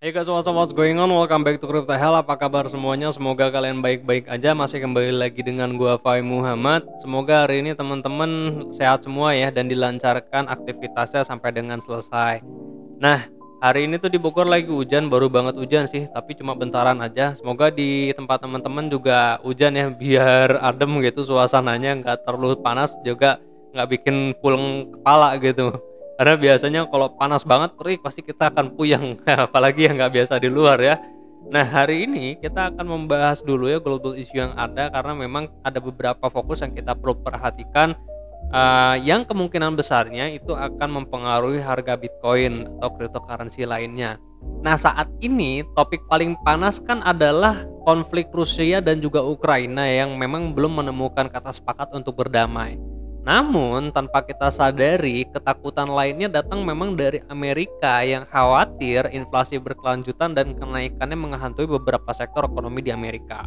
Hey guys, what's going on? Welcome back to Crypto Hell. Apa kabar semuanya? Semoga kalian baik-baik aja. Masih kembali lagi dengan gua Fai Muhammad. Semoga hari ini teman-teman sehat semua ya dan dilancarkan aktivitasnya sampai dengan selesai. Nah, hari ini tuh di Bogor lagi hujan, baru banget hujan sih, tapi cuma bentaran aja. Semoga di tempat teman-teman juga hujan ya, biar adem gitu suasananya, nggak terlalu panas juga nggak bikin puleng kepala gitu. Karena biasanya kalau panas banget terik pasti kita akan puyeng, apalagi yang nggak biasa di luar ya. Nah, hari ini kita akan membahas dulu ya global issue yang ada, karena memang ada beberapa fokus yang kita perlu perhatikan, yang kemungkinan besarnya itu akan mempengaruhi harga Bitcoin atau cryptocurrency lainnya. Nah, saat ini topik paling panas kan adalah konflik Rusia dan juga Ukraina yang memang belum menemukan kata sepakat untuk berdamai. Namun, tanpa kita sadari, ketakutan lainnya datang memang dari Amerika yang khawatir inflasi berkelanjutan dan kenaikannya menghantui beberapa sektor ekonomi di Amerika.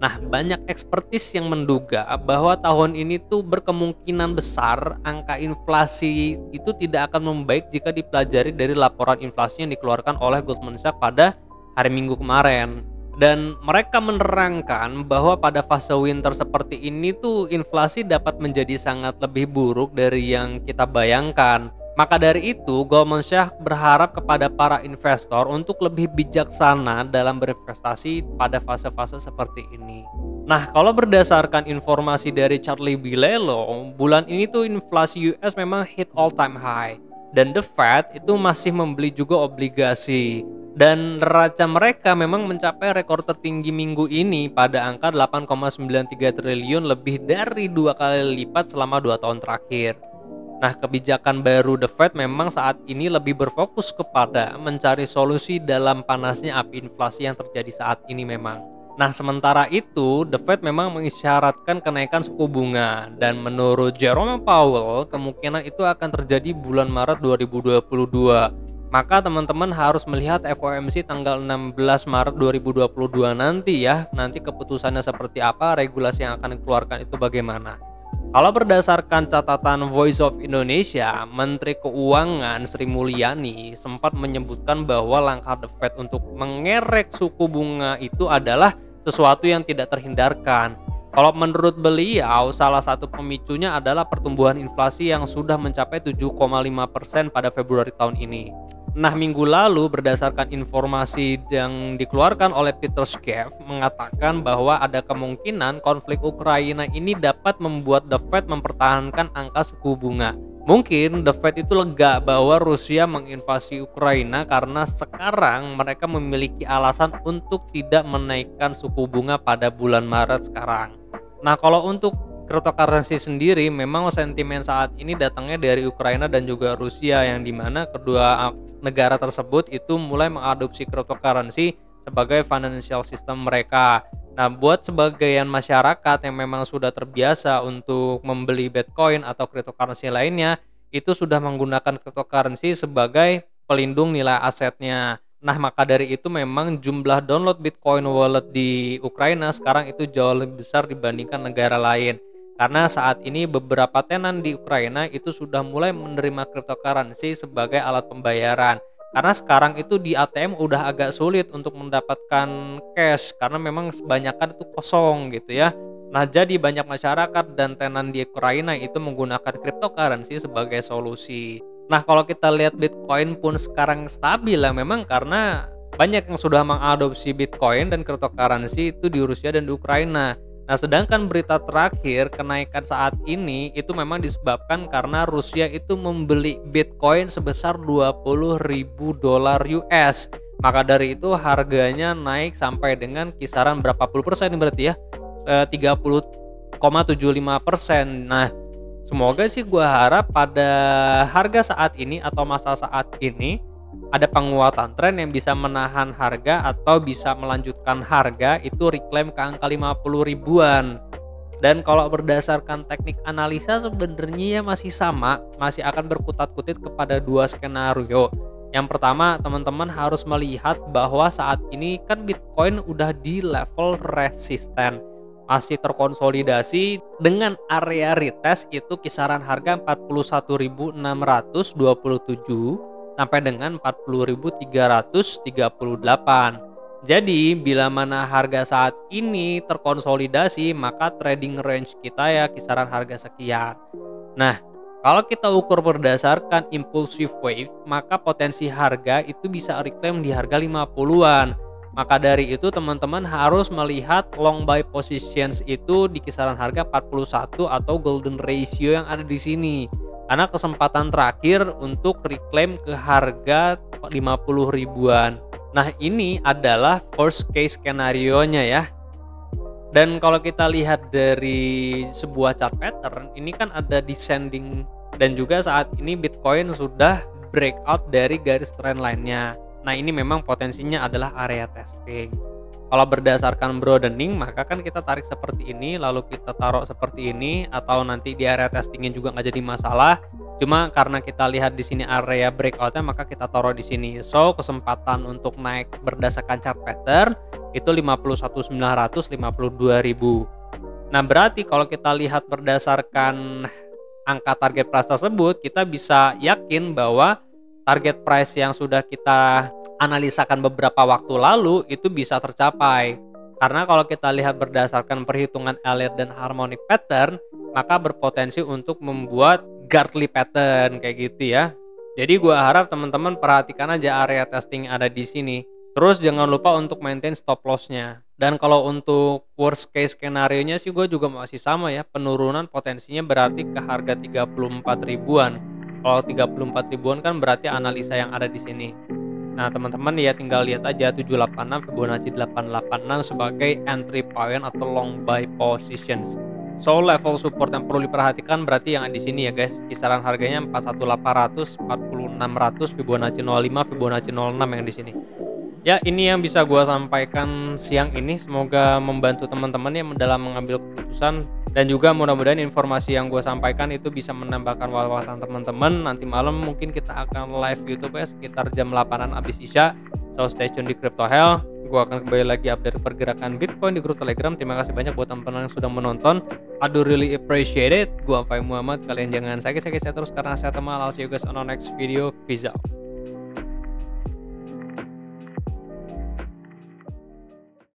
Nah, banyak ekspertis yang menduga bahwa tahun ini tuh berkemungkinan besar angka inflasi itu tidak akan membaik jika dipelajari dari laporan inflasi yang dikeluarkan oleh Goldman Sachs pada hari Minggu kemarin. Dan mereka menerangkan bahwa pada fase winter seperti ini tuh inflasi dapat menjadi sangat lebih buruk dari yang kita bayangkan. Maka dari itu, Goldman Sachs berharap kepada para investor untuk lebih bijaksana dalam berinvestasi pada fase-fase seperti ini. Nah, kalau berdasarkan informasi dari Charlie Bilello, bulan ini tuh inflasi US memang hit all time high. Dan The Fed itu masih membeli juga obligasi. Dan neraca mereka memang mencapai rekor tertinggi minggu ini pada angka 8,93 triliun, lebih dari 2 kali lipat selama 2 tahun terakhir. Nah, kebijakan baru The Fed memang saat ini lebih berfokus kepada mencari solusi dalam panasnya api inflasi yang terjadi saat ini memang. Nah, sementara itu, The Fed memang mengisyaratkan kenaikan suku bunga, dan menurut Jerome Powell, kemungkinan itu akan terjadi bulan Maret 2022. Maka teman-teman harus melihat FOMC tanggal 16 Maret 2022 nanti ya. Nanti keputusannya seperti apa, regulasi yang akan dikeluarkan itu bagaimana. Kalau berdasarkan catatan Voice of Indonesia, Menteri Keuangan Sri Mulyani sempat menyebutkan bahwa langkah The Fed untuk mengerek suku bunga itu adalah sesuatu yang tidak terhindarkan. Kalau menurut beliau, salah satu pemicunya adalah pertumbuhan inflasi yang sudah mencapai 7,5% pada Februari tahun ini. Nah, minggu lalu berdasarkan informasi yang dikeluarkan oleh Peter Schiff mengatakan bahwa ada kemungkinan konflik Ukraina ini dapat membuat The Fed mempertahankan angka suku bunga. Mungkin The Fed itu lega bahwa Rusia menginvasi Ukraina karena sekarang mereka memiliki alasan untuk tidak menaikkan suku bunga pada bulan Maret sekarang. Nah, kalau untuk cryptocurrency sendiri, memang sentimen saat ini datangnya dari Ukraina dan juga Rusia, yang dimana kedua negara tersebut itu mulai mengadopsi cryptocurrency sebagai financial system mereka. Nah, buat sebagian masyarakat yang memang sudah terbiasa untuk membeli Bitcoin atau cryptocurrency lainnya, itu sudah menggunakan cryptocurrency sebagai pelindung nilai asetnya. Nah, maka dari itu memang jumlah download Bitcoin wallet di Ukraina sekarang itu jauh lebih besar dibandingkan negara lain. Karena saat ini beberapa tenan di Ukraina itu sudah mulai menerima cryptocurrency sebagai alat pembayaran. Karena sekarang itu di ATM udah agak sulit untuk mendapatkan cash karena memang kebanyakan itu kosong gitu ya. Nah, jadi banyak masyarakat dan tenan di Ukraina itu menggunakan cryptocurrency sebagai solusi. Nah, kalau kita lihat Bitcoin pun sekarang stabil lah, memang karena banyak yang sudah mengadopsi Bitcoin dan cryptocurrency itu di Rusia dan di Ukraina. Nah, sedangkan berita terakhir kenaikan saat ini itu memang disebabkan karena Rusia itu membeli Bitcoin sebesar $20.000 US. Maka dari itu harganya naik sampai dengan kisaran berapa puluh persen berarti ya, 30,75%. Nah, semoga sih gue harap pada harga saat ini atau masa saat ini ada penguatan tren yang bisa menahan harga atau bisa melanjutkan harga itu reclaim ke angka 50 ribuan. Dan kalau berdasarkan teknik analisa sebenarnya ya masih sama, masih akan berkutat-kutit kepada dua skenario. Yang pertama, teman-teman harus melihat bahwa saat ini kan Bitcoin udah di level resisten, masih terkonsolidasi dengan area retest itu kisaran harga 41.627 sampai dengan 40.338. Jadi bila mana harga saat ini terkonsolidasi, maka trading range kita ya kisaran harga sekian. Nah, kalau kita ukur berdasarkan impulsive wave, maka potensi harga itu bisa reclaim di harga 50-an. Maka dari itu teman-teman harus melihat long buy positions itu di kisaran harga 41 atau golden ratio yang ada di sini. Karena kesempatan terakhir untuk reclaim ke harga 50 ribuan. Nah, ini adalah worst case skenario-nya ya. Dan kalau kita lihat dari sebuah chart pattern, ini kan ada descending dan juga saat ini Bitcoin sudah breakout dari garis trend line-nya. Nah, ini memang potensinya adalah area testing. Kalau berdasarkan broadening, maka kan kita tarik seperti ini, lalu kita taruh seperti ini, atau nanti di area testingnya juga nggak jadi masalah. Cuma karena kita lihat di sini area breakoutnya, maka kita taruh di sini. So, kesempatan untuk naik berdasarkan chart pattern itu 51.900, 52.000. Nah, berarti kalau kita lihat berdasarkan angka target price tersebut, kita bisa yakin bahwa target price yang sudah kita analisakan beberapa waktu lalu itu bisa tercapai. Karena kalau kita lihat berdasarkan perhitungan Elliott dan harmonic pattern, maka berpotensi untuk membuat Gartley pattern kayak gitu ya. Jadi gua harap teman-teman perhatikan aja area testing ada di sini. Terus jangan lupa untuk maintain stop loss-nya. Dan kalau untuk worst case skenario-nya sih gue juga masih sama ya. Penurunan potensinya berarti ke harga 34 ribuan. Kalau 34 ribuan kan berarti analisa yang ada di sini. Nah, teman-teman ya tinggal lihat aja 786 Fibonacci 886 sebagai entry point atau long buy positions. So, level support yang perlu diperhatikan berarti yang di sini ya guys. Kisaran harganya 41800, 4600, Fibonacci 05, Fibonacci 06 yang di sini. Ya, ini yang bisa gua sampaikan siang ini. Semoga membantu teman-teman ya dalam mengambil keputusan, dan juga mudah-mudahan informasi yang gue sampaikan itu bisa menambahkan wawasan teman-teman. Nanti malam mungkin kita akan live YouTube ya sekitar jam 8-an abis Isya. So stay tune di Crypto Hell. Gue akan kembali lagi update pergerakan Bitcoin di grup Telegram. Terima kasih banyak buat teman-teman yang sudah menonton. I do really appreciate it. Gue Fai Muhammad. Kalian jangan sakit-sakit saya terus karena saya teman. I'll see you guys on our next video. Peace out.